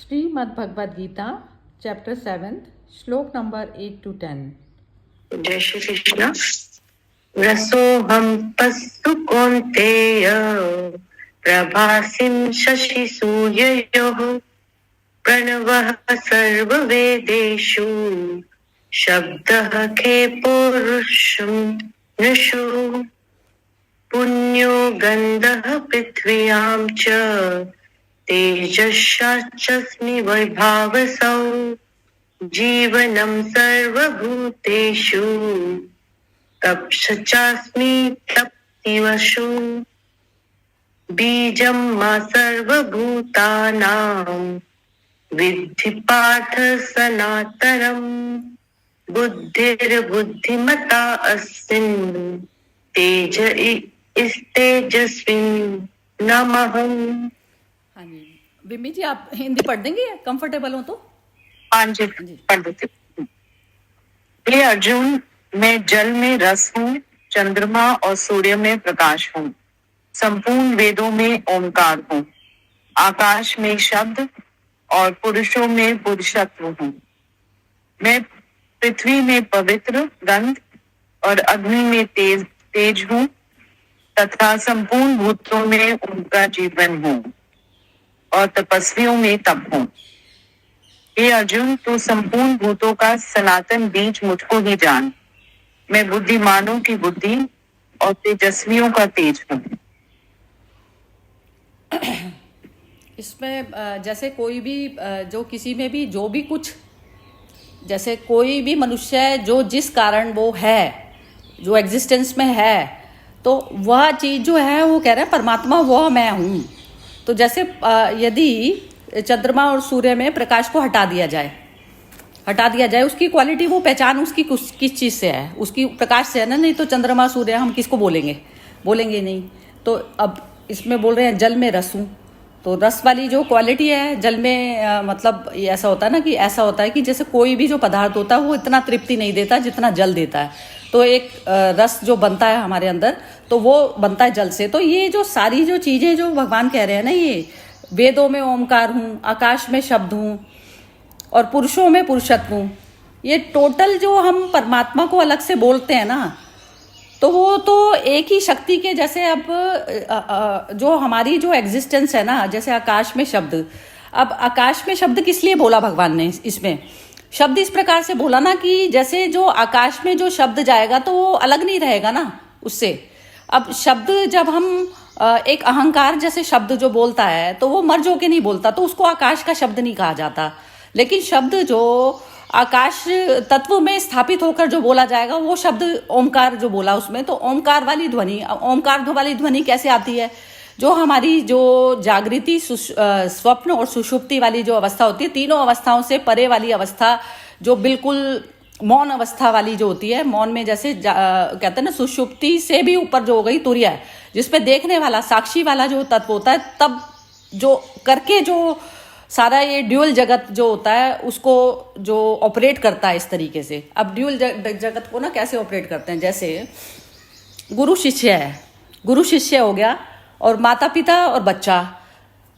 Shrimad Bhagavad Gita chapter 7 श्लोक number 8 to 10। जय श्री कृष्ण। रसोऽहं पस्तु कौन्तेय प्रभासिं शशिसूर्ययोः प्रणवः सर्ववेदेषु शब्दः खे पौरुषं नृषु पुण्यो गन्धः पृथ्व्यां च तेजश्चास्मि वैभावसौ जीवनं सर्वभूतेषु तपश्चास्मि तप्तिवशु बीजं मा सर्वभूतानां विद्धि पार्थ सनातनम् बुद्धिर्बुद्धिमता अस्मिन् तेजस्विन् नमः। हाँ जी, बिम्मी जी आप हिंदी पढ़ देंगे, कंफर्टेबल हो तो? हाँ जी, पढ़ देती हूँ। हे अर्जुन, मैं जल में रस हूँ, चंद्रमा और सूर्य में प्रकाश हूँ, संपूर्ण वेदों में ओंकार हूँ, आकाश में शब्द और पुरुषों में पुरुषत्व हूँ। मैं पृथ्वी में पवित्र गंध और अग्नि में तेज हूँ तथा संपूर्ण भूतों में उनका जीवन हूँ और तपस्वियों में तप हूँ। हे अर्जुन, तू संपूर्ण भूतों का सनातन बीज मुझको ही जान। मैं बुद्धिमानों की बुद्धि और तेजस्वियों का तेज हूँ। इसमें जैसे कोई भी जो किसी में भी जो भी कुछ, जैसे कोई भी मनुष्य है जो जिस कारण वो है, जो एग्जिस्टेंस में है, तो वह चीज़ जो है वो कह रहा है परमात्मा वह मैं हूँ। तो जैसे यदि चंद्रमा और सूर्य में प्रकाश को हटा दिया जाए, उसकी क्वालिटी, वो पहचान उसकी किस चीज़ से है? उसकी प्रकाश से है ना। नहीं तो चंद्रमा सूर्य हम किसको बोलेंगे नहीं। तो अब इसमें बोल रहे हैं जल में रस हूँ, तो रस वाली जो क्वालिटी है जल में, मतलब ऐसा होता है कि जैसे कोई भी जो पदार्थ होता है वो इतना तृप्ति नहीं देता जितना जल देता है। तो एक रस जो बनता है हमारे अंदर, तो वो बनता है जल से। तो ये जो सारी जो चीज़ें जो भगवान कह रहे हैं ना, ये वेदों में ओमकार हूँ, आकाश में शब्द हूँ और पुरुषों में पुरुषत्व हूँ, ये टोटल जो हम परमात्मा को अलग से बोलते हैं ना, तो वो तो एक ही शक्ति के जैसे। अब जो हमारी जो एग्जिस्टेंस है ना, जैसे आकाश में शब्द, अब आकाश में शब्द किस लिए बोला भगवान ने? इसमें शब्द इस प्रकार से बोला ना कि जैसे जो आकाश में जो शब्द जाएगा तो वो अलग नहीं रहेगा ना उससे। अब शब्द जब हम एक अहंकार जैसे शब्द जो बोलता है तो वो मर जो के नहीं बोलता, तो उसको आकाश का शब्द नहीं कहा जाता। लेकिन शब्द जो आकाश तत्व में स्थापित होकर जो बोला जाएगा वो शब्द ओमकार जो बोला उसमें, तो ओमकार वाली ध्वनि कैसे आती है? जो हमारी जो जागृति, स्वप्न और सुषुप्ति वाली जो अवस्था होती है, तीनों अवस्थाओं से परे वाली अवस्था, जो बिल्कुल मौन अवस्था वाली जो होती है, मौन में जैसे कहते हैं ना, सुषुप्ति से भी ऊपर जो हो गई तुरैया, जिसपे देखने वाला साक्षी वाला जो तत्व होता है, तब जो करके जो सारा ये ड्यूअल जगत जो होता है उसको जो ऑपरेट करता है इस तरीके से। अब ड्यूअल जगत को ना कैसे ऑपरेट करते हैं? जैसे गुरु शिष्य हो गया और माता पिता और बच्चा।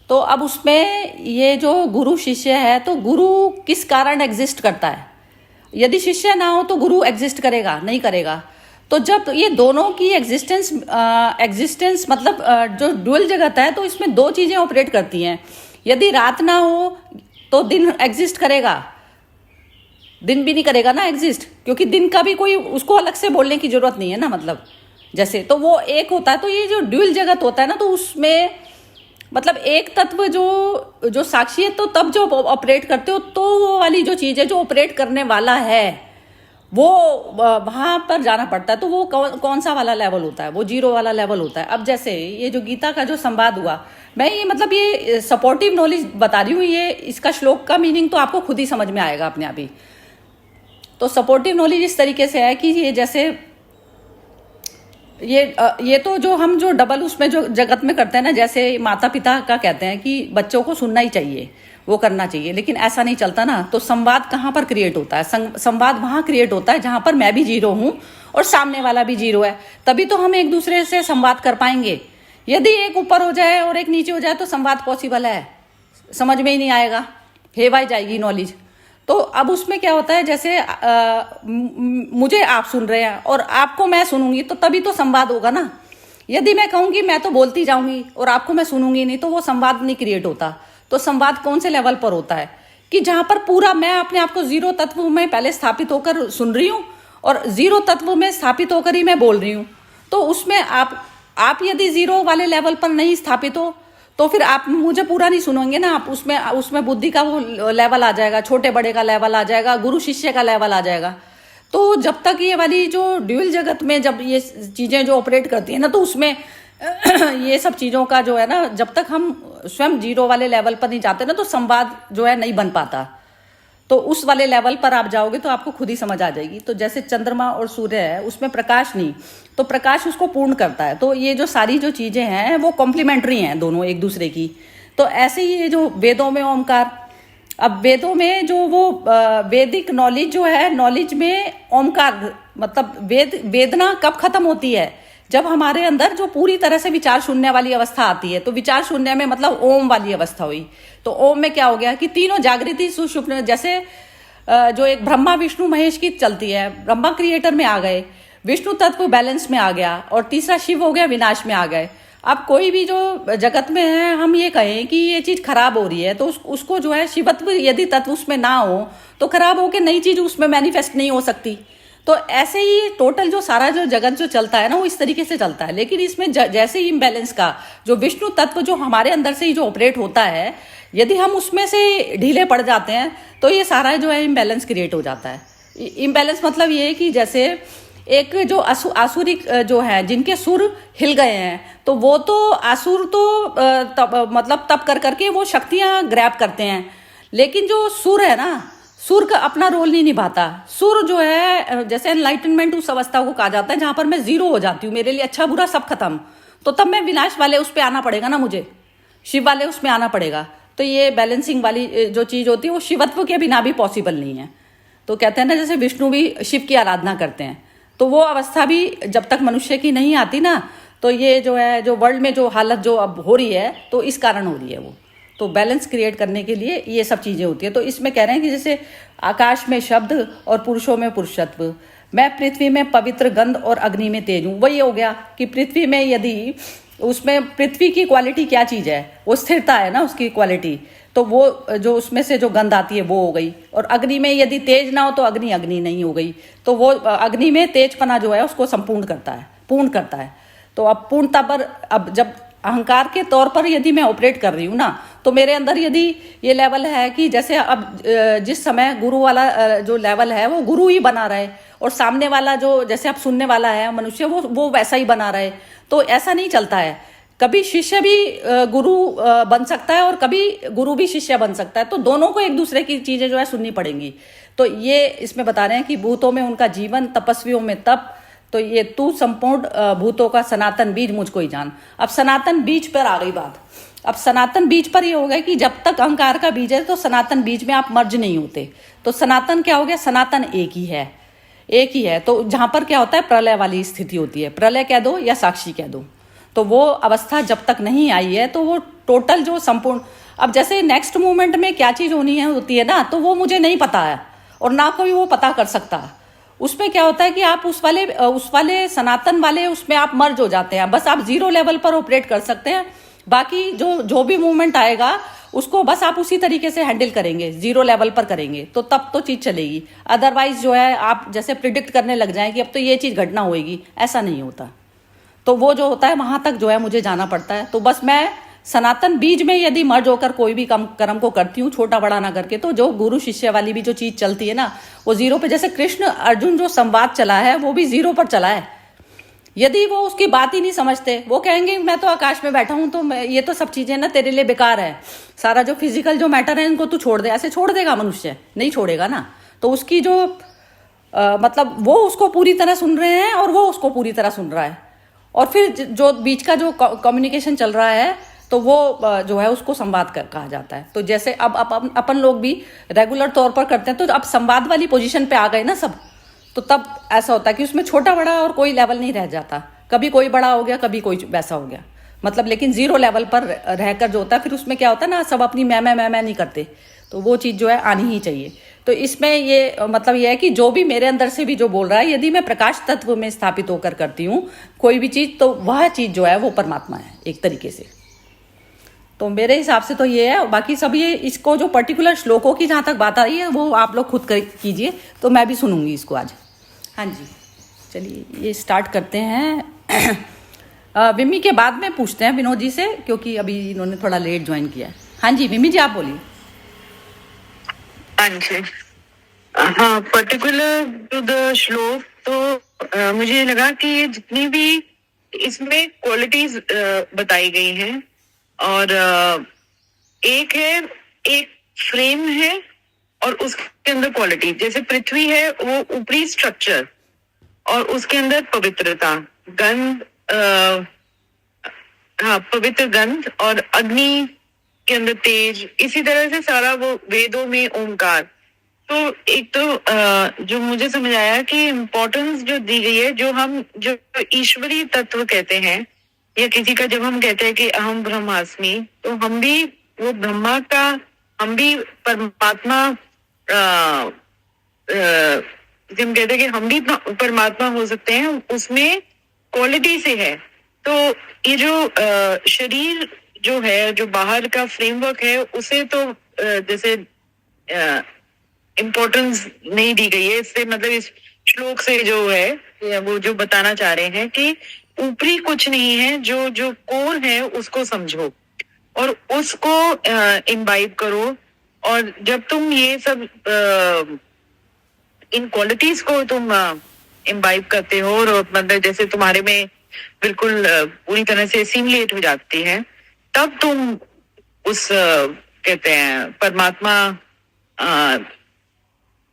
तो अब उसमें ये जो गुरु शिष्य है, तो गुरु किस कारण एग्जिस्ट करता है? यदि शिष्य ना हो तो गुरु एग्जिस्ट करेगा? नहीं करेगा। तो जब ये दोनों की एग्जिस्टेंस मतलब जो ड्यूअल जगत है, तो इसमें दो चीज़ें ऑपरेट करती हैं। यदि रात ना हो तो दिन एग्जिस्ट करेगा? दिन भी नहीं करेगा ना एग्जिस्ट, क्योंकि दिन का भी कोई उसको अलग से बोलने की जरूरत नहीं है ना, मतलब जैसे। तो वो एक होता है। तो ये जो ड्यूअल जगत होता है ना, तो उसमें मतलब एक तत्व जो साक्षी है, तो तब जो ऑपरेट करते हो, तो वो वाली जो चीज़ है जो ऑपरेट करने वाला है वो वहाँ पर जाना पड़ता है। तो वो कौन सा वाला लेवल होता है? वो 0 वाला लेवल होता है। अब जैसे ये जो गीता का जो संवाद हुआ, मैं ये मतलब ये सपोर्टिव नॉलेज बता रही हूँ, ये इसका श्लोक का मीनिंग तो आपको खुद ही समझ में आएगा अपने आप ही। तो सपोर्टिव नॉलेज इस तरीके से है कि ये जैसे ये तो जो हम जो डबल उसमें जो जगत में करते हैं ना, जैसे माता पिता का कहते हैं कि बच्चों को सुनना ही चाहिए, वो करना चाहिए, लेकिन ऐसा नहीं चलता ना। तो संवाद कहाँ पर क्रिएट होता है? संवाद वहाँ क्रिएट होता है जहाँ पर मैं भी 0 हूँ और सामने वाला भी 0 है, तभी तो हम एक दूसरे से संवाद कर पाएंगे। यदि एक ऊपर हो जाए और एक नीचे हो जाए तो संवाद पॉसिबल है? समझ में ही नहीं आएगा। हेवाई जाएगी नॉलेज। तो अब उसमें क्या होता है, जैसे मुझे आप सुन रहे हैं और आपको मैं सुनूंगी तो तभी तो संवाद होगा ना। यदि मैं कहूंगी मैं तो बोलती जाऊंगी और आपको मैं सुनूंगी नहीं, तो वो संवाद नहीं क्रिएट होता। तो संवाद कौन से लेवल पर होता है कि जहां पर पूरा मैं अपने आप को जीरो तत्व में पहले स्थापित होकर सुन रही हूँ और जीरो तत्व में स्थापित होकर ही मैं बोल रही हूँ। तो उसमें आप यदि जीरो वाले लेवल पर नहीं स्थापित हो तो फिर आप मुझे पूरा नहीं सुनेंगे ना। आप उसमें बुद्धि का वो लेवल आ जाएगा, छोटे बड़े का लेवल आ जाएगा, गुरु शिष्य का लेवल आ जाएगा। तो जब तक ये वाली जो ड्यूअल जगत में जब ये चीजें जो ऑपरेट करती है ना, तो उसमें ये सब चीजों का जो है ना, जब तक हम स्वयं जीरो वाले लेवल पर नहीं जाते ना, तो संवाद जो है नहीं बन पाता। तो उस वाले लेवल पर आप जाओगे तो आपको खुद ही समझ आ जाएगी। तो जैसे चंद्रमा और सूर्य है, उसमें प्रकाश नहीं, तो प्रकाश उसको पूर्ण करता है। तो ये जो सारी जो चीजें हैं वो कॉम्प्लीमेंट्री हैं दोनों एक दूसरे की। तो ऐसे ही ये जो वेदों में ओमकार, अब वेदों में जो वो वैदिक नॉलेज जो है, नॉलेज में ओमकार मतलब वेदना कब खत्म होती है, जब हमारे अंदर जो पूरी तरह से विचार शून्य वाली अवस्था आती है। तो विचार शून्य में मतलब ओम वाली अवस्था हुई। तो ओम में क्या हो गया कि तीनों जागृति सुषुप्त, जैसे जो एक ब्रह्मा विष्णु महेश की चलती है, ब्रह्मा क्रिएटर में आ गए, विष्णु तत्व बैलेंस में आ गया, और तीसरा शिव हो गया विनाश में आ गए। अब कोई भी जो जगत में है, हम ये कहें कि ये चीज खराब हो रही है, तो उसको जो है शिवत्व यदि तत्व उसमें ना हो तो खराब होकर नई चीज उसमें मैनिफेस्ट नहीं हो सकती। तो ऐसे ही टोटल जो सारा जो जगत जो चलता है ना, वो इस तरीके से चलता है। लेकिन इसमें जैसे ही इम्बैलेंस का जो विष्णु तत्व जो हमारे अंदर से ही जो ऑपरेट होता है, यदि हम उसमें से ढीले पड़ जाते हैं तो ये सारा जो है इम्बैलेंस क्रिएट हो जाता है। इम्बैलेंस मतलब ये है कि जैसे एक जो आसुरिक जो है, जिनके सुर हिल गए हैं, तो वो तो आसुर तो मतलब तप कर करके वो शक्तियां ग्रैब करते हैं। लेकिन जो सुर है ना, सुर का अपना रोल नहीं निभाता। सुर जो है, जैसे एनलाइटनमेंट उस अवस्था को कहा जाता है जहां पर मैं जीरो हो जाती हूँ, मेरे लिए अच्छा बुरा सब खत्म। तो तब मैं विनाश वाले उस पर आना पड़ेगा ना, मुझे शिव वाले उसमें आना पड़ेगा। तो ये बैलेंसिंग वाली जो चीज होती है वो शिवत्व के बिना भी पॉसिबल नहीं है। तो कहते हैं ना, जैसे विष्णु भी शिव की आराधना करते हैं, तो वो अवस्था भी जब तक मनुष्य की नहीं आती ना, तो ये जो है जो वर्ल्ड में जो हालत जो अब हो रही है, तो इस कारण हो रही है वो। तो बैलेंस क्रिएट करने के लिए ये सब चीजें होती है। तो इसमें कह रहे हैं कि जैसे आकाश में शब्द और पुरुषों में पुरुषत्व, मैं पृथ्वी में पवित्र गंध और अग्नि में तेज हूँ। वही हो गया कि पृथ्वी में यदि उसमें पृथ्वी की क्वालिटी क्या चीज है, वो स्थिरता है ना उसकी क्वालिटी। तो वो जो उसमें से जो गंध आती है वो हो गई। और अग्नि में यदि तेज ना हो तो अग्नि नहीं हो गई। तो वो अग्नि में तेजपना जो है उसको संपूर्ण करता है, पूर्ण करता है। तो अब पूर्णता पर, अब जब अहंकार के तौर पर यदि मैं ऑपरेट कर रही हूँ ना, तो मेरे अंदर यदि ये लेवल है कि जैसे अब जिस समय गुरु वाला जो लेवल है वो गुरु ही बना रहे, और सामने वाला जो जैसे अब सुनने वाला है मनुष्य वो वैसा ही बना रहे, तो ऐसा नहीं चलता है। कभी शिष्य भी गुरु बन सकता है और कभी गुरु भी शिष्य बन सकता है। तो दोनों को एक दूसरे की चीजें जो है सुननी पड़ेंगी। तो ये इसमें बता रहे हैं कि भूतों में उनका जीवन, तपस्वियों में तप। तो ये तू संपूर्ण भूतों का सनातन बीज मुझको ही जान। अब सनातन बीज पर आ गई बात। अब सनातन बीज पर ये हो गया कि जब तक अहंकार का बीज है तो सनातन बीज में आप मर्ज नहीं होते। तो सनातन क्या हो गया, सनातन एक ही है, एक ही है। तो जहां पर क्या होता है, प्रलय वाली स्थिति होती है, प्रलय कह दो या साक्षी कह दो। तो वो अवस्था जब तक नहीं आई है तो वो टोटल जो संपूर्ण, अब जैसे नेक्स्ट मोमेंट में क्या चीज होनी है होती है ना, तो वो मुझे नहीं पता है और ना कोई वो पता कर सकता। उसमें क्या होता है कि आप उस वाले सनातन वाले उसमें आप मर्ज हो जाते हैं। बस आप जीरो लेवल पर ऑपरेट कर सकते हैं। बाकी जो भी मूवमेंट आएगा उसको बस आप उसी तरीके से हैंडल करेंगे, जीरो लेवल पर करेंगे, तो तब तो चीज चलेगी। अदरवाइज जो है आप जैसे प्रिडिक्ट करने लग जाएं कि अब तो ये चीज घटना होगी, ऐसा नहीं होता। तो वो जो होता है वहां तक जो है मुझे जाना पड़ता है। तो बस मैं सनातन बीज में यदि मर्ज होकर कोई भी कर्म को करती हूँ, छोटा बड़ा ना करके, तो जो गुरु शिष्य वाली भी जो चीज चलती है ना, वो जीरो पे, जैसे कृष्ण अर्जुन जो संवाद चला है वो भी जीरो पर चला है। यदि वो उसकी बात ही नहीं समझते, वो कहेंगे मैं तो आकाश में बैठा हूं, तो ये तो सब चीजें ना तेरे लिए बेकार है, सारा जो फिजिकल जो मैटर है इनको तू छोड़ दे। ऐसे छोड़ देगा मनुष्य? नहीं छोड़ेगा ना। तो उसकी जो मतलब वो उसको पूरी तरह सुन रहे हैं और वो उसको पूरी तरह सुन रहा है, और फिर जो बीच का जो कम्युनिकेशन चल रहा है तो वो जो है उसको संवाद कहा जाता है। तो जैसे अब अपन लोग भी रेगुलर तौर पर करते हैं, तो अब संवाद वाली पोजीशन पे आ गए ना सब, तो तब ऐसा होता है कि उसमें छोटा बड़ा और कोई लेवल नहीं रह जाता। कभी कोई बड़ा हो गया, कभी कोई वैसा हो गया, मतलब लेकिन जीरो लेवल पर रहकर जो होता है, फिर उसमें क्या होता है ना, सब अपनी मैं नहीं करते। तो वो चीज़ जो है आनी ही चाहिए। तो इसमें ये मतलब ये है कि जो भी मेरे अंदर से भी जो बोल रहा है, यदि मैं प्रकाश तत्व में स्थापित होकर करती हूँ कोई भी चीज़, तो वह चीज़ जो है वो परमात्मा है एक तरीके से। तो मेरे हिसाब से तो ये है। बाकी सब ये इसको जो पर्टिकुलर श्लोकों की जहाँ तक बात आ रही है वो आप लोग खुद कीजिए, तो मैं भी सुनूंगी इसको आज। हाँ जी, चलिए ये स्टार्ट करते हैं। विमी के बाद में पूछते हैं विनोद जी से, क्योंकि अभी इन्होंने थोड़ा लेट ज्वाइन किया है। हाँ जी विमी जी आप बोलिए। हाँ जी, हाँ, पर्टिकुलर टू द श्लोक तो मुझे लगा कि ये जितनी भी इसमें क्वालिटीज बताई गई हैं, और एक है, एक फ्रेम है और उसके अंदर क्वालिटी, जैसे पृथ्वी है वो ऊपरी स्ट्रक्चर और उसके अंदर पवित्रता, गंध, हाँ पवित्र गंध, और अग्नि के अंदर तेज, इसी तरह से सारा वो वेदों में ओमकार। तो एक तो जो मुझे समझ आया कि इम्पोर्टेंस जो दी गई है, जो हम जो ईश्वरीय तत्व कहते हैं, या किसी का जब हम कहते हैं कि अहम ब्रह्मास्मि, तो हम भी वो ब्रह्मा का, हम भी परमात्मा, हम कहते हैं कि हम भी परमात्मा हो सकते हैं, उसमें क्वालिटी से है। तो ये जो शरीर जो है, जो बाहर का फ्रेमवर्क है, उसे तो जैसे इम्पोर्टेंस नहीं दी गई है। इससे मतलब इस श्लोक से जो है वो जो बताना चाह रहे हैं कि ऊपरी कुछ नहीं है, जो जो कोर है उसको समझो और उसको इम्बाइब करो। और जब तुम ये सब इन क्वालिटीज को तुम इम्बाइब करते हो, और मतलब जैसे तुम्हारे में बिल्कुल पूरी तरह से सिमुलेट हो जाती है, तब तुम उस कहते हैं परमात्मा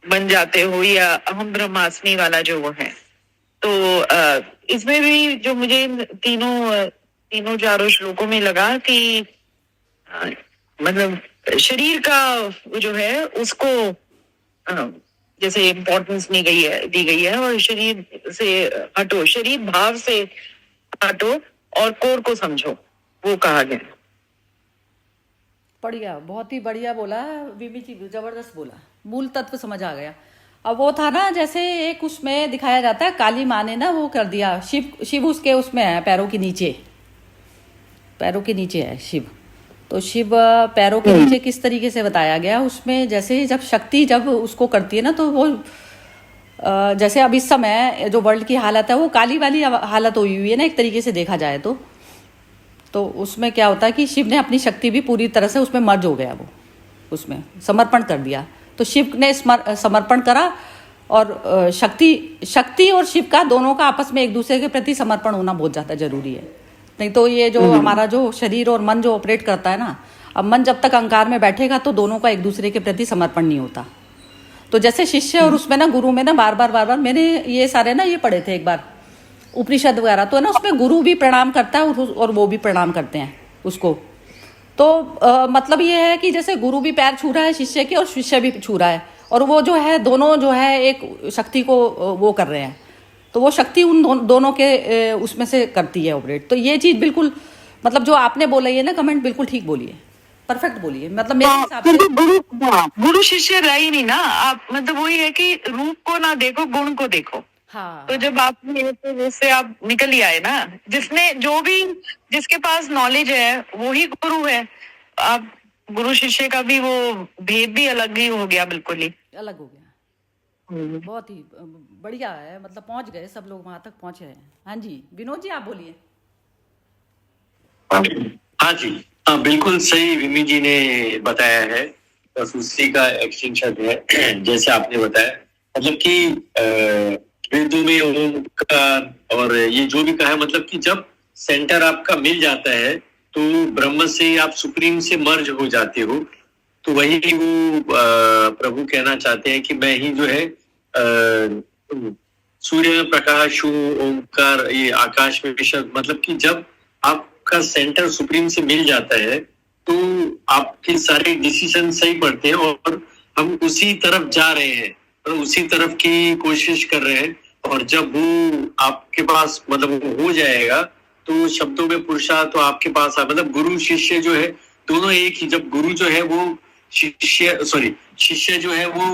बन जाते हो, या अहम ब्रह्मास्मि वाला जो वो है। तो इसमें भी जो मुझे तीनों चारों श्लोकों में लगा कि मतलब शरीर का जो है उसको जैसे इम्पोर्टेंस दी गई है, और शरीर से हटो, शरीर भाव से हटो और कोर को समझो, वो कहा गया। बढ़िया, बहुत ही बढ़िया बोला बीबी जी, जबरदस्त बोला, मूल तत्व समझ आ गया। अब वो था ना, जैसे एक उसमें दिखाया जाता है, काली माँ ने ना वो कर दिया, शिव उसके उसमें है, पैरों के नीचे है शिव। तो शिव पैरों के नीचे किस तरीके से बताया गया उसमें, जैसे जब शक्ति जब उसको करती है ना, तो वो जैसे अब इस समय जो वर्ल्ड की हालत है वो काली वाली हालत हुई है ना, एक तरीके से देखा जाए तो उसमें क्या होता है कि शिव ने अपनी शक्ति भी पूरी तरह से उसमें मर्ज हो गया, वो उसमें समर्पण कर दिया। तो शिव ने समर्पण करा, और शक्ति और शिव का दोनों का आपस में एक दूसरे के प्रति समर्पण होना बहुत ज़्यादा जरूरी है। नहीं तो ये जो हमारा जो शरीर और मन जो ऑपरेट करता है ना, अब मन जब तक अहंकार में बैठेगा तो दोनों का एक दूसरे के प्रति समर्पण नहीं होता। तो जैसे शिष्य और उसमें ना गुरु में ना बार बार मैंने ये सारे ना ये पढ़े थे एक बार उपनिषद वगैरह, तो ना उसमें गुरु भी प्रणाम करता है और वो भी प्रणाम करते हैं उसको। तो मतलब ये है कि जैसे गुरु भी पैर छू रहा है शिष्य के, और शिष्य भी छू रहा है, और वो जो है दोनों जो है एक शक्ति को वो कर रहे हैं, तो वो शक्ति उन दोनों के उसमें से करती है ऑपरेट। तो ये चीज़ बिल्कुल मतलब जो आपने बोला ये ना कमेंट बिल्कुल ठीक बोलिए, परफेक्ट बोलिए, मतलब मेरे हिसाब से गुरु शिष्य रहा ही नहीं ना आप, मतलब वही है कि रूप को ना देखो, गुण को देखो। हाँ, तो जब आप उससे आप निकल ही आए ना, जिसने जो भी जिसके पास नॉलेज है वो ही गुरु है। आप गुरु शिष्य का भी वो भेद भी अलग ही हो गया, बिल्कुल ही अलग हो गया। बहुत ही बढ़िया है, मतलब पहुंच गए सब लोग, वहां तक पहुंचे हैं। हाँ जी विनोद जी आप बोलिए। हाँ जी, हाँ बिल्कुल सही विमी जी ने बताया है, बस उसी का एक्सटेंशन है जैसे आपने बताया। मतलब कि वेदों में ओमकार और ये जो भी कहा है, मतलब कि जब सेंटर आपका मिल जाता है तो ब्रह्म से आप सुप्रीम से मर्ज हो जाते हो। तो वही वो प्रभु कहना चाहते हैं कि मैं ही जो है सूर्य में प्रकाश हूँ, ओमकार ये आकाश में विशद। मतलब कि जब आपका सेंटर सुप्रीम से मिल जाता है तो आपके सारे डिसीजन सही पड़ते हैं, और हम उसी तरफ जा रहे हैं और उसी तरफ की कोशिश कर रहे हैं। और जब वो आपके पास मतलब वो हो जाएगा तो शब्दों में पुरुषार्थ तो आपके पास मतलब गुरु शिष्य जो है दोनों एक ही। जब गुरु जो है वो शिष्य जो है वो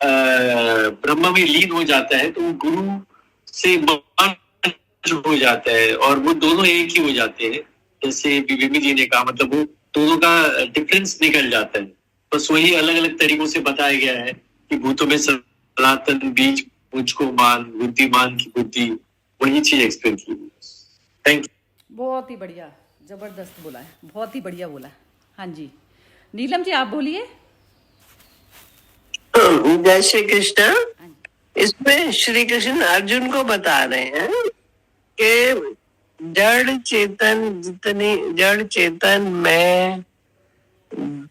ब्रह्म में लीन हो जाता है, तो वो गुरु से मर्ज हो जाता है और वो दोनों एक ही हो जाते हैं। जैसे विमी जी ने कहा, मतलब वो दोनों का डिफरेंस निकल जाता है। बस वही अलग अलग तरीकों से बताया गया है कि भूतों में सनातन, बीज मुझको मान, बुद्धिमान की बुद्धि, वही चीज एक्सप्लेन की। Thank you. बहुत ही बढ़िया, जबरदस्त बोला है, बहुत ही बढ़िया बोला है। हाँ जी, नीलम जी आप बोलिए। जय श्री कृष्ण। हाँ जी। इसमें श्री कृष्ण अर्जुन को बता रहे हैं कि जड़ चेतन में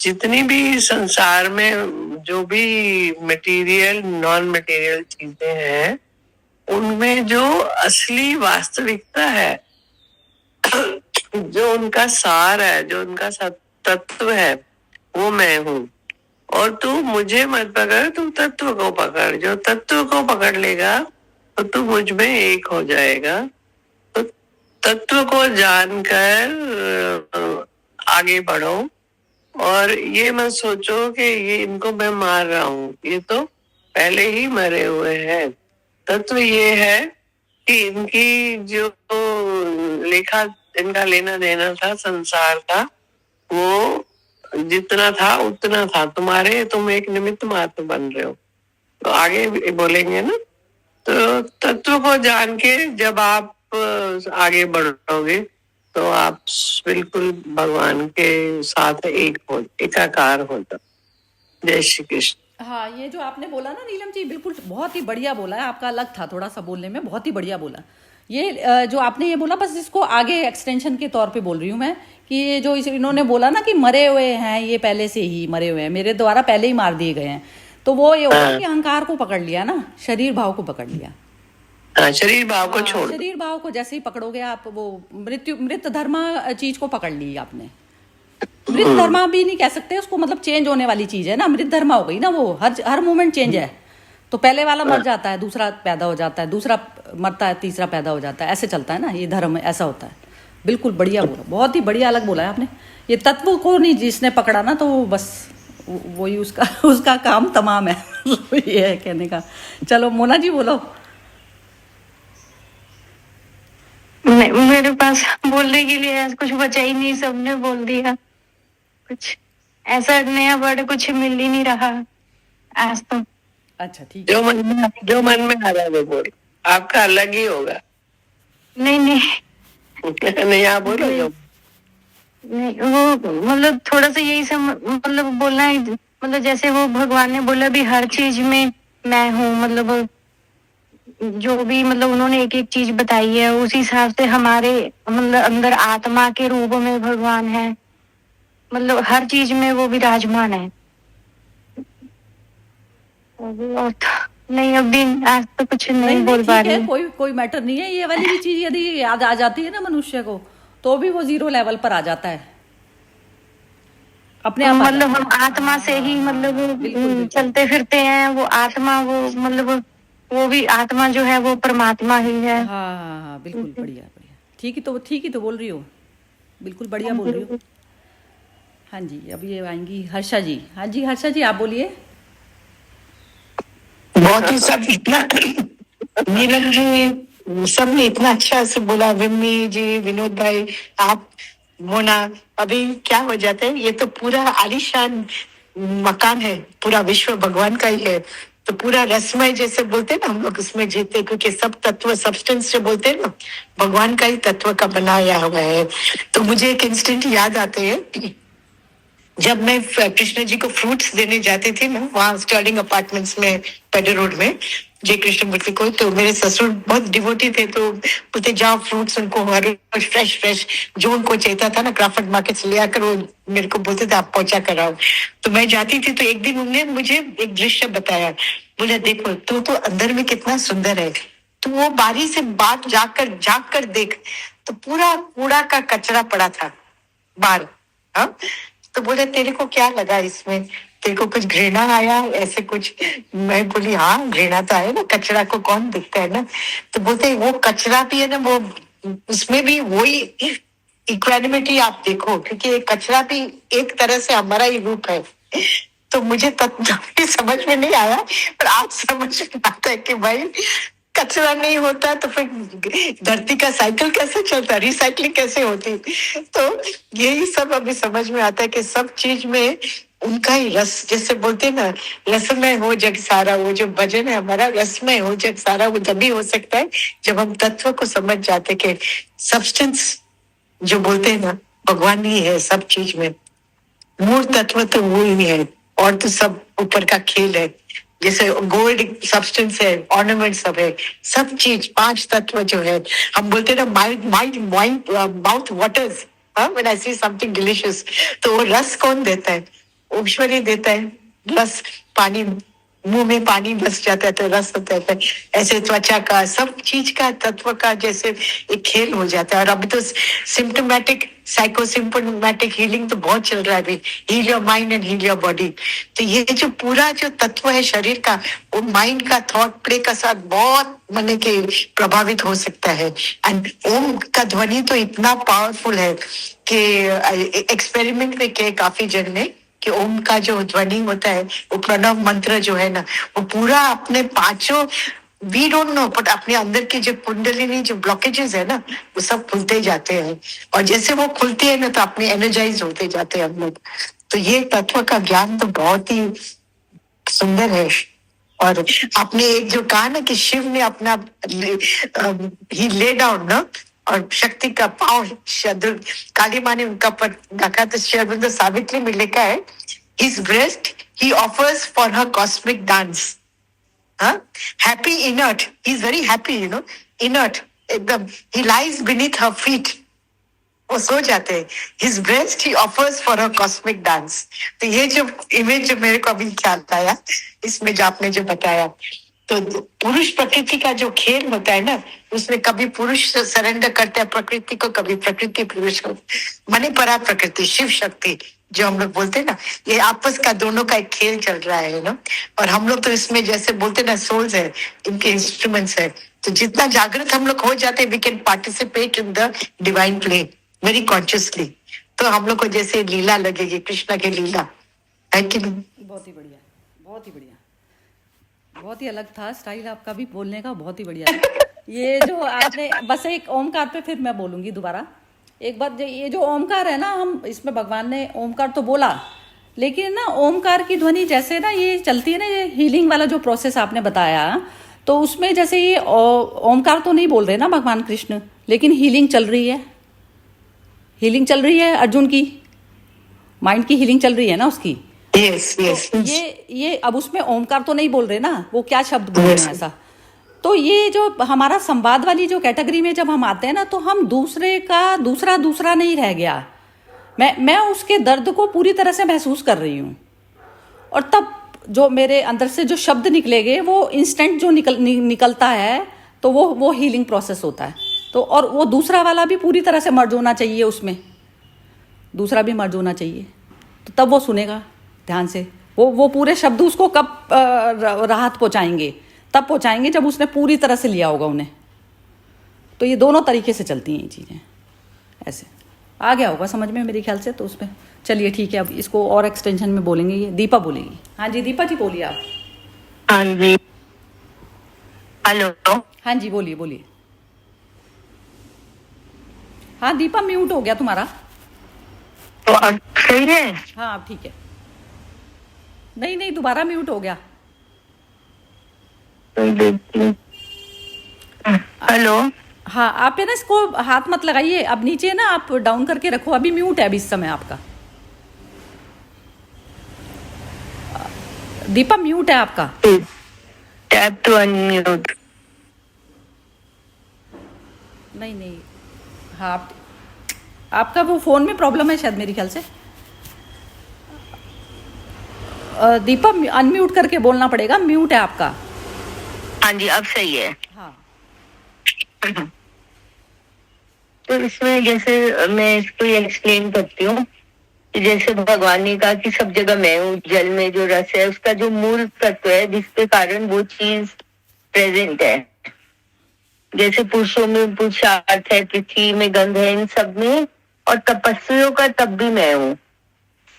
जितनी भी संसार में जो भी मटेरियल नॉन मटेरियल चीजें हैं, उनमें जो असली वास्तविकता है, जो उनका सार है, जो उनका तत्व है, वो मैं हूँ। और तू मुझे मत पकड़, तू तत्व को पकड़। जो तत्व को पकड़ लेगा तो तू मुझ में एक हो जाएगा। तो तत्व को जानकर आगे बढ़ो और ये मत सोचो कि ये इनको मैं मार रहा हूँ, ये तो पहले ही मरे हुए हैं। तत्व ये है कि इनकी जो लेखा, इनका लेना देना था संसार का, वो जितना था उतना था। तुम एक निमित्त मात्र बन रहे हो। तो आगे बोलेंगे ना, तो तत्व को जान के जब आप आगे बढ़ोगे तो आप बिल्कुल भगवान के साथ एकाकार हो जाओ। जय श्री कृष्ण। हाँ, ये जो आपने बोला ना नीलम जी, बिल्कुल बहुत ही बढ़िया बोला है। आपका अलग था थोड़ा सा बोलने में, बहुत ही बढ़िया बोला। ये जो आपने ये बोला, बस इसको आगे एक्सटेंशन के तौर पे बोल रही हूँ मैं, कि ये जो इन्होंने बोला ना कि मरे हुए हैं, ये पहले से ही मरे हुए हैं, मेरे द्वारा पहले ही मार दिए गए हैं। तो वो ये होगा कि अहंकार को पकड़ लिया ना, शरीर भाव को पकड़ लिया। शरीर भाव को छोड़, शरीर भाव को जैसे ही पकड़ोगे आप, वो मृत धर्म चीज को पकड़ ली आपने। मृत धर्मा भी नहीं कह सकते उसको, मतलब चेंज होने वाली चीज है ना, मृत धर्मा हो गई ना, वो हर मोमेंट चेंज है। तो पहले वाला मर जाता है, दूसरा पैदा हो जाता है, दूसरा मरता है, तीसरा पैदा हो जाता है, ऐसे चलता है ना, ये धर्म ऐसा होता है। बिल्कुल बढ़िया बोला, बहुत ही बढ़िया अलग बोला है आपने। ये तत्व को नहीं जिसने पकड़ा ना, तो बस वही उसका काम तमाम है। ये है कहने का। चलो मोना जी बोलो। मेरे पास बोलने के लिए आज कुछ बचा ही नहीं, सबने बोल दिया। कुछ ऐसा नया वर्ड कुछ मिल ही नहीं रहा आज तो। अच्छा ठीक है, जो मन में आ रहा है वो बोल, आपका अलग ही होगा। नहीं नहीं आप बोलो। नहीं, वो मतलब थोड़ा सा यही सब मतलब बोलना है, मतलब जैसे वो भगवान ने बोला भी हर चीज में मैं हूँ, मतलब जो भी मतलब उन्होंने एक एक चीज बताई है, उसी हिसाब से हमारे मतलब अंदर आत्मा के रूप में भगवान है, मतलब हर चीज में वो विराजमान है। और नहीं, अभी आज तो कुछ नहीं बोल पा रही। कोई मैटर नहीं है। ये वाली भी चीज यदि याद आ जाती है ना मनुष्य को, तो भी वो 0 लेवल पर आ जाता है अपने आप। मतलब हम आत्मा से ही मतलब चलते फिरते हैं, वो आत्मा, वो मतलब वो भी आत्मा जो है वो परमात्मा ही है। हाँ, बिल्कुल बढ़िया। ठीक ही तो बोल रही हो, बिल्कुल बढ़िया बोल रही हो। हाँ जी, अब ये आएंगी हर्षा जी। हाँ जी हर्षा जी आप बोलिए। बहुत ही सब इतना नीलम जी सबने इतना अच्छा से बोला, विम्मी जी, विनोद भाई, आप, मोना। अभी क्या हो जाता है, ये तो पूरा आलीशान मकान है, पूरा विश्व भगवान का ही है। तो पूरा रसमय जैसे बोलते हैं ना हम लोग, उसमें जीते, क्योंकि सब तत्व सब्सटेंस जो बोलते हैं ना, भगवान का ही तत्व का बनाया हुआ है। तो मुझे एक इंस्टेंट याद आते हैं, जब मैं कृष्ण जी को फ्रूट्स देने जाते थे ना, वहाँ स्टर्लिंग अपार्टमेंट्स में, पेडर रोड में, जय कृष्ण मूर्ति को, तो मेरे ससुर बहुत डिवोटी थे, तो बोलते जाओ फ्रूट्स उनको हर रोज फ्रेश जो उनको चाहिए था ना क्राफर्ड मार्केट से ले आकर वो मेरे को बोलते थे आप पहुंचा कर आओ। तो मैं जाती थी, तो एक दिन उन्होंने मुझे एक दृश्य बताया, बोला देखो तू तो अंदर में कितना सुंदर है, तो वो बारी से बात जाग कर देख, तो पूरा कूड़ा का कचरा पड़ा था बाहर। हाँ, तो बोले तेरे को क्या लगा इसमें, तेरे को कुछ घृणा आया ऐसे कुछ? मैं बोली हाँ घृणा तो आया ना, कचरा को कौन दिखता है ना। तो बोलते वो कचरा भी है ना, वो उसमें भी वही इक्वानिमिटी आप देखो, क्योंकि कचरा भी एक तरह से हमारा ही रूप है, तो मुझे तत्व भी समझ में नहीं आया, पर आज समझ में आता है कि भाई कचरा नहीं होता तो फिर धरती का साइकिल कैसे चलता, रिसाइकलिंग कैसे होती। तो यही सब अभी समझ में आता है कि सब चीज में उनका ही रस, जैसे बोलते हैं ना, रसमय हो जग सारा, वो जो भजन है हमारा, रसमय हो जग सारा, वो तभी हो सकता है जब हम तत्व को समझ जाते कि सब्सटेंस जो बोलते हैं ना, भगवान ही है सब चीज में, मूल तत्व तो वो ही है, और तो सब ऊपर का खेल है। जैसे गोल्ड सब्सटेंस है, ऑर्नामेंट सब है, सब चीज पांच तत्व जो है, हम बोलते हैं ना, mind mind mind mouth waters when I see something delicious, तो वो रस कौन देता है? ईश्वर ही देता है रस। पानी, मुंह में पानी बस जाता है तो रस होता है। ऐसे त्वचा का, सब चीज का, तत्व का जैसे एक खेल हो जाता है। और अभी तो सिम्टोमेटिक, साइकोसिम्टोमेटिक हीलिंग तो बहुत चल रहा है अभी, heal your mind and heal your body. तो ये जो पूरा जो तत्व है शरीर का, वो माइंड का थॉट प्ले का साथ बहुत माने के प्रभावित हो सकता है। एंड ओम का ध्वनि तो इतना पावरफुल है कि एक्सपेरिमेंट में किए काफी जन ने, कि ओम का जो ध्वनि होता है, वो प्रणव मंत्र जो है ना, वो पूरा अपने पांचों, वी डोंट नो, बट अपने अंदर की जो कुंडलिनी, जो ब्लॉकेजेस है ना, वो सब खुलते जाते हैं। और जैसे वो खुलती है ना, तो अपने एनर्जाइज होते जाते हैं हम लोग। तो ये तत्व का ज्ञान तो बहुत ही सुंदर है। और आपने एक जो कहा ना कि शिव ने अपना ही ले डाउन ना, और शक्ति का पांव शब्द काली माँ ने उनका पर रखा, तो शब्द सावित्री में लिखा है, his breast he offers for her cosmic dance. Happy inert, he is very happy, you know, inert एकदम, he lies beneath her feet, वो सो जाते हैं। His breast he offers for a cosmic dance. तो ये जो इमेज जो मेरे को अभी ख्याल आया, इसमें जो आपने जो बताया, तो पुरुष प्रकृति का जो खेल होता है ना, उसमें कभी पुरुष सरेंडर करता है प्रकृति को, कभी प्रकृति पुरुष को, माने परा प्रकृति, शिव शक्ति जो हम लोग बोलते हैं ना, ये आपस का दोनों का एक खेल चल रहा है ना। और हम लोग तो इसमें जैसे बोलते हैं ना, सोल्स है, इनके इंस्ट्रूमेंट्स है। तो जितना जागृत हम लोग हो जाते हैं, we can participate in the divine play very consciously. तो हम लोग को जैसे लीला लगेगी, कृष्णा की लीला है कि नहीं? बहुत ही बढ़िया, बहुत ही बढ़िया, बहुत ही अलग था स्टाइल आपका भी बोलने का, बहुत ही बढ़िया। ये जो आपने बस एक ओमकार पे फिर मैं बोलूंगी दोबारा एक बार, ये जो ओमकार है ना, हम इसमें भगवान ने ओमकार तो बोला, लेकिन ना ओमकार की ध्वनि जैसे ना ये चलती है ना, ये हीलिंग वाला जो प्रोसेस आपने बताया, तो उसमें जैसे ये ओमकार तो नहीं बोल रहे ना भगवान कृष्ण, लेकिन हीलिंग चल रही है, हीलिंग चल रही है अर्जुन की, माइंड की हीलिंग चल रही है ना उसकी। यस यस, तो ये अब उसमें ओमकार तो नहीं बोल रहे ना, वो क्या शब्द बोल रहे हैं ऐसा। तो ये जो हमारा संवाद वाली जो कैटेगरी में जब हम आते हैं ना, तो हम दूसरे का दूसरा नहीं रह गया, मैं उसके दर्द को पूरी तरह से महसूस कर रही हूँ। और तब जो मेरे अंदर से जो शब्द निकलेंगे, वो इंस्टेंट जो निकलता है, तो वो हीलिंग प्रोसेस होता है। तो और वो दूसरा वाला भी पूरी तरह से मर्ज होना चाहिए, उसमें दूसरा भी मर्ज होना चाहिए, तो तब वो सुनेगा ध्यान से। वो पूरे शब्द उसको कब राहत पहुंचाएंगे, तब पहुंचाएंगे जब उसने पूरी तरह से लिया होगा उन्हें। तो ये दोनों तरीके से चलती हैं ये चीज़ें, ऐसे आ गया होगा समझ में मेरे ख्याल से। तो उसमें चलिए ठीक है, अब इसको और एक्सटेंशन में बोलेंगे, ये दीपा बोलेगी। हाँ जी दीपा जी बोलिए आप। हाँ जी, हेलो। हाँ जी बोलिए बोलिए। हाँ दीपा म्यूट हो गया तुम्हारा। तो अब सही है? हाँ अब ठीक है। नहीं दोबारा म्यूट हो गया। हेलो। हाँ आप है ना, इसको हाथ मत लगाइए, अब नीचे ना आप डाउन करके रखो, अभी म्यूट है अभी इस समय आपका। दीपा म्यूट है आपका। Tap to unmute. नहीं हाँ आपका वो फोन में प्रॉब्लम है शायद मेरे ख्याल से। दीपा अनम्यूट करके बोलना पड़ेगा, म्यूट है आपका। हाँ जी अब सही है। हाँ तो इसमें जैसे मैं इसको एक्सप्लेन करती हूँ कि जैसे भगवान ने कहा कि सब जगह मैं हूँ, जल में जो रस है उसका जो मूल तत्व है जिसके कारण वो चीज प्रेजेंट है। जैसे पुरुषों में पुरुषार्थ है, पृथ्वी में गंध है, इन सब में, और तपस्वियों का तब भी मैं हूँ।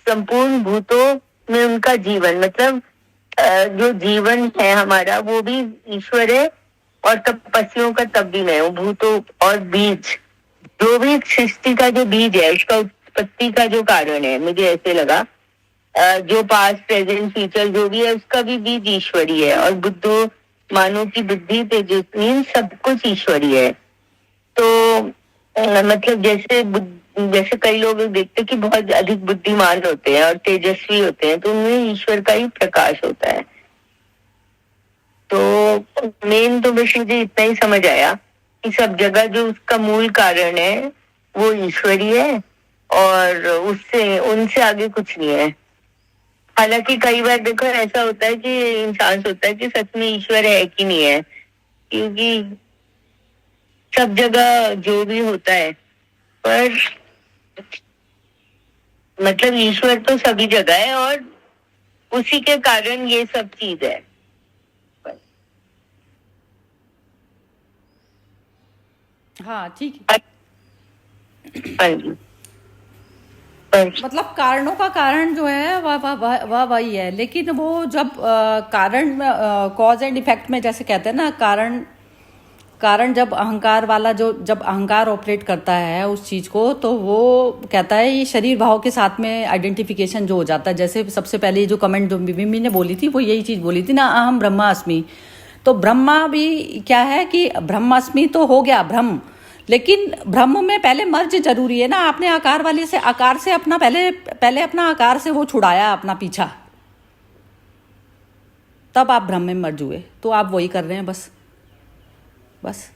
संपूर्ण भूतों में उनका जीवन, मतलब जो जीवन है हमारा वो भी ईश्वर है, और तपस्वियों का तब भी मैं हूँ, भूतों और बीज, जो भी सृष्टि का जो बीज है उसका उत्पत्ति का जो कारण है, मुझे ऐसे लगा जो पास्ट प्रेजेंट फ्यूचर जो भी है उसका भी बीज ईश्वरी है, और बुद्धो मानव की बुद्धि तेजस्वी सब कुछ ईश्वरी है। तो मतलब जैसे कई लोग देखते कि बहुत अधिक बुद्धिमान होते हैं और तेजस्वी होते हैं, तो उनमें ईश्वर का ही प्रकाश होता है। तो मेन तो बस मुझे इतना ही समझ आया कि सब जगह जो उसका मूल कारण है वो ईश्वरी है, और उससे उनसे आगे कुछ नहीं है। हालांकि कई बार देखो ऐसा होता है कि इंसान सोचता है कि सच में ईश्वर है कि नहीं है, क्योंकि सब जगह जो भी होता है, पर मतलब ईश्वर तो सभी जगह है और उसी के कारण ये सब चीज है। हाँ ठीक है। हाँ जी, पर मतलब कारणों का कारण जो है वह वही है, लेकिन वो जब कारण कॉज एंड इफेक्ट में जैसे कहते हैं ना, कारण जब अहंकार वाला जब अहंकार ऑपरेट करता है उस चीज को, तो वो कहता है ये शरीर भाव के साथ में आइडेंटिफिकेशन जो हो जाता है। जैसे सबसे पहले जो कमेंट जो मिमी ने बोली थी वो यही चीज बोली थी ना, अहम ब्रह्मास्मि। तो ब्रह्मा भी क्या है कि ब्रह्मास्मि तो हो गया ब्रह्म, लेकिन ब्रह्म में पहले मर्ज जरूरी है ना। आपने आकार वाले से आकार से अपना पहले अपना आकार से वो छुड़ाया अपना पीछा, तब आप ब्रह्म में मर्ज हुए। तो आप वही कर रहे हैं बस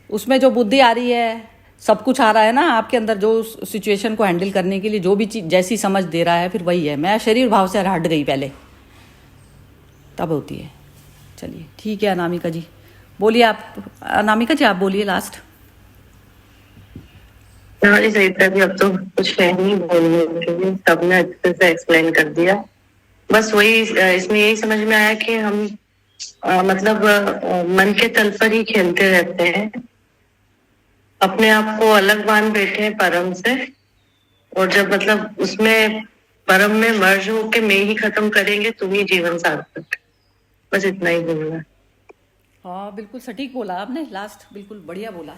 उसमें जो बुद्धि आ रही है, सब कुछ आ रहा है ना आपके अंदर, जो सिचुएशन को हैंडल करने के लिए जो भी चीज जैसी समझ दे रहा है, फिर वही है। मैं शरीर भाव से हट गई पहले, तब होती है। चलिए ठीक है अनामिका जी, बोलिए आप। अनामिका जी आप बोलिए लास्ट। हमारी सही तरह अब तो कुछ है नहीं बोलने के लिए, सबने अच्छे से एक्सप्लेन कर दिया। बस वही इसमें यही समझ में आया कि हम मतलब मन के तल पर ही खेलते रहते हैं, अपने आप को अलग मान बैठे हैं परम से, और जब मतलब उसमें परम में मर्ज होके मैं ही खत्म करेंगे तुम ही जीवन सार्थक। बस इतना ही बोलना। हाँ बिल्कुल सटीक बोला आपने, लास्ट बिल्कुल बढ़िया बोला।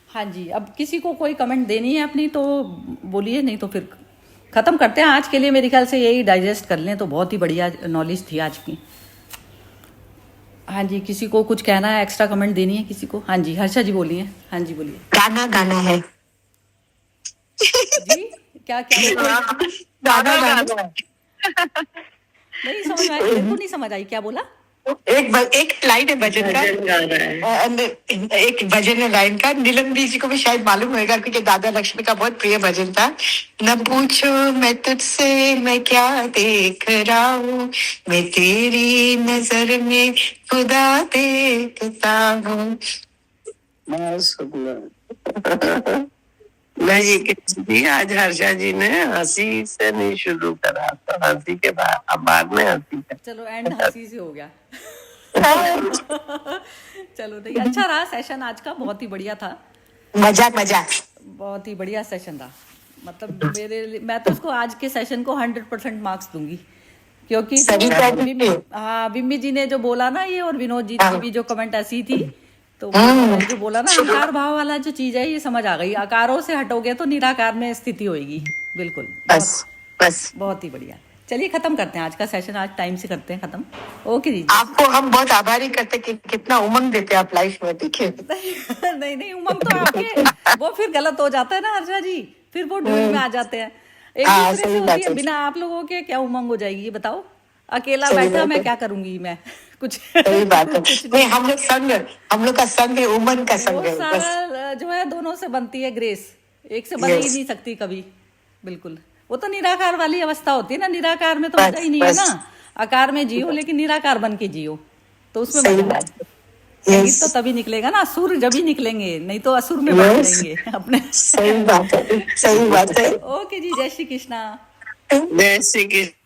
हाँ जी, अब किसी को कोई कमेंट देनी है अपनी तो बोलिए, नहीं तो फिर खत्म करते हैं आज के लिए। मेरे ख्याल से यही डाइजेस्ट कर लें तो बहुत ही बढ़िया नॉलेज थी आज की। हाँ जी, किसी को कुछ कहना है, एक्स्ट्रा कमेंट देनी है किसी को? हाँ जी हर्षा जी बोलिए। हाँ जी बोलिए। गाना है जी क्या गाना नहीं समझ आई, बिल्कुल नहीं समझ आई, क्या बोला? एक लाइन है भजन का, एक भजन है लाइन का, नीलम जी को भी शायद मालूम होगा क्योंकि दादा लक्ष्मी का बहुत प्रिय भजन था। न पूछो मैं तुझसे मैं क्या देख रहा हूँ, मैं तेरी नजर में खुदा देखता हूँ। मैं ये कहती थी आज हर्षा जी ने हंसी से नहीं शुरू करा, तो हंसी के बाद में हंसी का। चलो एंड हंसी से हो गया। चलो नहीं, अच्छा रहा सेशन आज का, बहुत ही बढ़िया था। मजाक बहुत ही बढ़िया सेशन था। मतलब मैं तो उसको आज के सेशन को 100% मार्क्स दूंगी, क्योंकि हाँ बिम्मी जी ने जो बोला ना ये, और विनोद जी की भी जो कमेंट ऐसी थी, तो जो बोला ना अहंकार भाव वाला जो चीज है ये समझ आ गई। आकारों से हटोगे तो निराकार में स्थिति होगी। बिल्कुल बस बहुत ही बढ़िया। चलिए खत्म करते हैं आज का सेशन, आज टाइम से करते हैं खत्म। ओके जी, आपको हम बहुत आभारी करते कि कितना उमंग देते हैं आप लाइफ में। देखिए नहीं उमंग तो आपके वो फिर गलत हो जाता है ना हर्षा जी, फिर वो ढूंढ में आ जाते हैं एक दूसरे से होती है। बिना आप लोगों के क्या उमंग हो जाएगी ये बताओ? अकेला बैठा मैं क्या करूंगी मैं कुछ। सही बात है। नहीं हम लोग का संग है, उमंग का संग है। सारा जो है दोनों से बनती है ग्रेस, एक से बन ही नहीं सकती कभी। बिल्कुल वो तो निराकार वाली अवस्था होती है ना, निराकार में तो मजा ही नहीं है ना। आकार में जियो लेकिन निराकार बन के जियो, तो उसमें मजा है। संगीत तो तभी निकलेगा ना, असुर जब ही निकलेंगे, नहीं तो असुर में बन जाएंगे अपने। सही बात है। ओके जी, जय श्री कृष्णा। जय श्री कृष्ण।